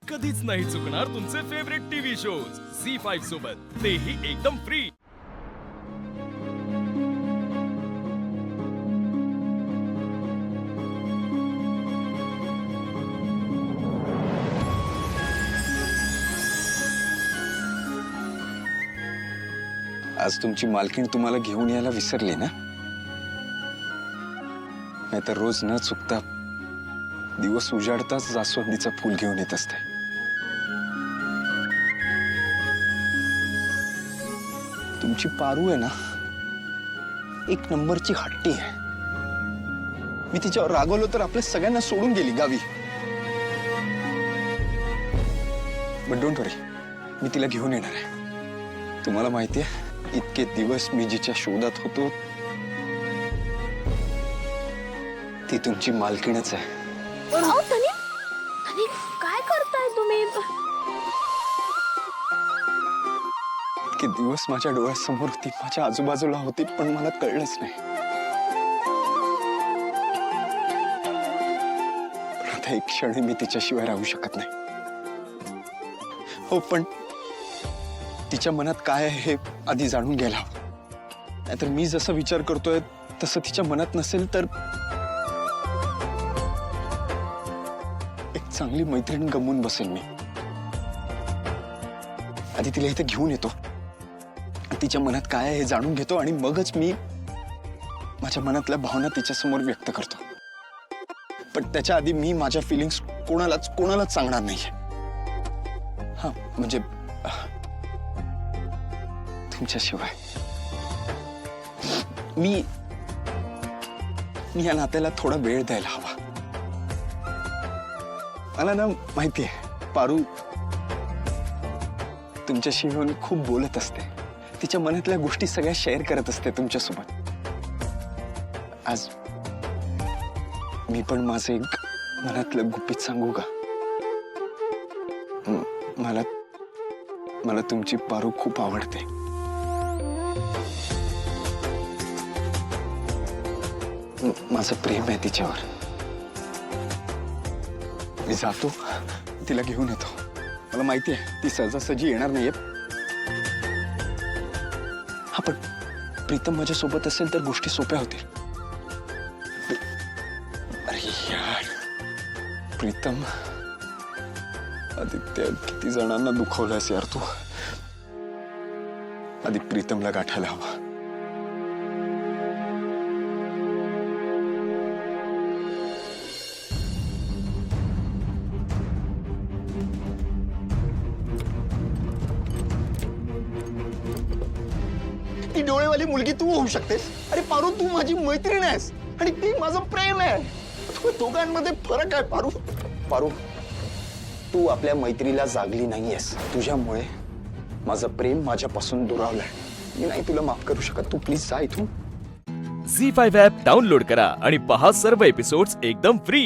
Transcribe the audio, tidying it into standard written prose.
कधीच नाही चुकणार तुमचे फेवरेट टीव्ही शोज झी5 सोबत, तेही एकदम फ्री। आज तुमची मालकीण तुम्हाला घेऊन यायला विसरली ना? नाहीतर रोज न चुकता दिवस उजाडताच जास्वंदीचं फूल घेऊन येत असते। तुमची पारू आहे ना, एक नंबरची हट्टी आहे। मी तिच्यावर रागवलो तर आपल्या सगळ्यांना सोडून गेली गावी। बट डोंट वरी, मी तिला घेऊन येणार आहे। तुम्हाला माहिती आहे, इतके दिवस मी जिच्या शोधात होतो ती तुमची मालकीणच आहे। अहो तनी काय करताय तुम्ही? इतके दिवस माझ्या डोळ्यासमोर होती, माझ्या आजूबाजूला होती, पण मला कळलंच नाही। पण आता एक क्षण मी तिच्याशिवाय राहू शकत नाही। हो, पण तिच्या मनात काय आहे हे आधी जाणून घ्यायला हवं। नाहीतर मी जसं विचार करतोय तसं तिच्या मनात नसेल तर एक चांगली मैत्रीण गमवून बसेल मी। आधी तिला इथे घेऊन येतो, तिच्या मनात काय आहे हे जाणून घेतो, आणि मगच मी माझ्या मनातल्या भावना तिच्या समोर व्यक्त करतो। पण त्याच्या आधी मी माझ्या फिलिंग्स कोणालाच सांगणार नाहीये। हा, म्हणजे तुमच्याशिवाय। मी या नात्याला थोडा वेळ द्यायला हवा। मला ना माहितीये, पारू तुमच्याशी येऊन खूप बोलत असते, तिच्या मनातल्या गोष्टी सगळ्या शेअर करत असते तुमच्यासोबत। आज मी पण माझं एक मनातलं गुपित सांगू का? मला तुमची पारू खूप आवडते। माझं प्रेम आहे तिच्यावर। मी जातो, तिला घेऊन येतो। मला माहिती आहे ती सहजासहजी येणार नाहीये। हा, पण प्रीतम माझ्या सोबत असेल तर गोष्टी सोप्या होतील। अरे यार, प्रीतम, आदित्य, किती जणांना दुखवलंयस यार तू। आधी प्रीतमला गाठायला हवा। ती डोळेवाली मुलगी तू होऊ शकतेस। अरे पारू, तू माझी मैत्रीण आहेस आणि ती माझं प्रेम आहे। तू दोघांमध्ये फरक आहे पारू। पारू, तू आपल्या मैत्रीला जागली नाहीयेस। तुझ्यामुळे माझं प्रेम माझ्यापासून दुरावलंय। मी नाही तुला माफ करू शकत। तू प्लीज जा इथून। झी5 ॲप डाउनलोड करा आणि पहा सर्व एपिसोड्स एकदम फ्री।